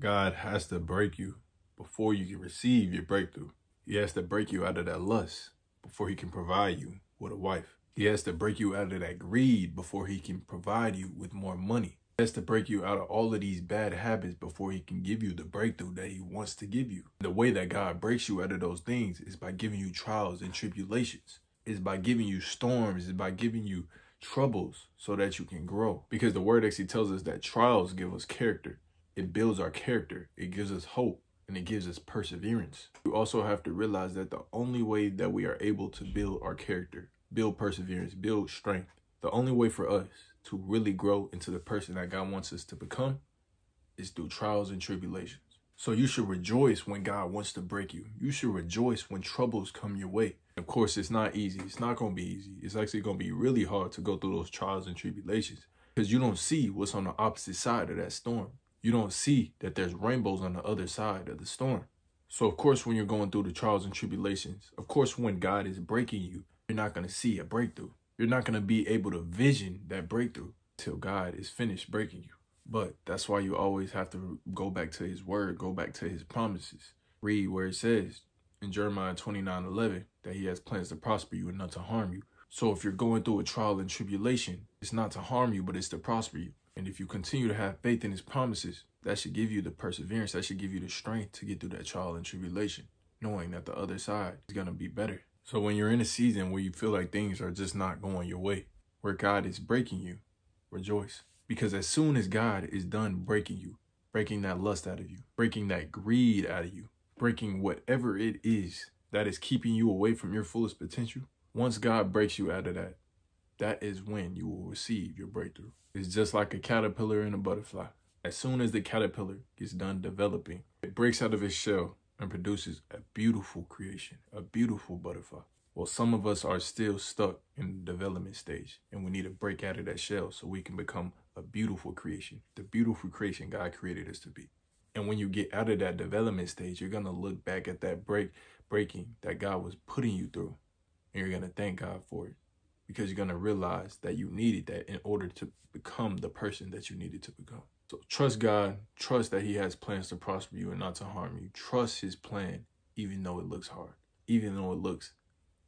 God has to break you before you can receive your breakthrough. He has to break you out of that lust before he can provide you with a wife. He has to break you out of that greed before he can provide you with more money. He has to break you out of all of these bad habits before he can give you the breakthrough that he wants to give you. The way that God breaks you out of those things is by giving you trials and tribulations. Is by giving you storms, is by giving you troubles so that you can grow. Because the word actually tells us that trials give us character. It builds our character. It gives us hope. And it gives us perseverance. You also have to realize that the only way that we are able to build our character, build perseverance, build strength, the only way for us to really grow into the person that God wants us to become is through trials and tribulations. So you should rejoice when God wants to break you. You should rejoice when troubles come your way. Of course, it's not easy. It's not going to be easy. It's actually going to be really hard to go through those trials and tribulations because you don't see what's on the opposite side of that storm. You don't see that there's rainbows on the other side of the storm. So, of course, when you're going through the trials and tribulations, of course, when God is breaking you, you're not going to see a breakthrough. You're not going to be able to vision that breakthrough till God is finished breaking you. But that's why you always have to go back to his word, go back to his promises. Read where it says in Jeremiah 29:11 that he has plans to prosper you and not to harm you. So if you're going through a trial and tribulation, it's not to harm you, but it's to prosper you. And if you continue to have faith in his promises, that should give you the perseverance, that should give you the strength to get through that trial and tribulation, knowing that the other side is going to be better. So when you're in a season where you feel like things are just not going your way, where God is breaking you, rejoice. Because as soon as God is done breaking you, breaking that lust out of you, breaking that greed out of you, breaking whatever it is that is keeping you away from your fullest potential, once God breaks you out of that, that is when you will receive your breakthrough. It's just like a caterpillar and a butterfly. As soon as the caterpillar gets done developing, it breaks out of its shell and produces a beautiful creation, a beautiful butterfly. Well, some of us are still stuck in the development stage, and we need to break out of that shell so we can become a beautiful creation, the beautiful creation God created us to be. And when you get out of that development stage, you're going to look back at that breaking that God was putting you through, and you're going to thank God for it. Because you're going to realize that you needed that in order to become the person that you needed to become. So trust God, trust that he has plans to prosper you and not to harm you. Trust his plan, even though it looks hard, even though it looks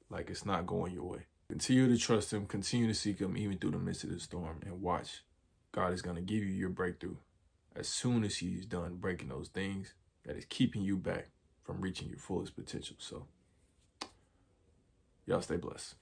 like it's not going your way. Continue to trust him, continue to seek him, even through the midst of the storm, and watch. God is going to give you your breakthrough as soon as he's done breaking those things that is keeping you back from reaching your fullest potential. So y'all stay blessed.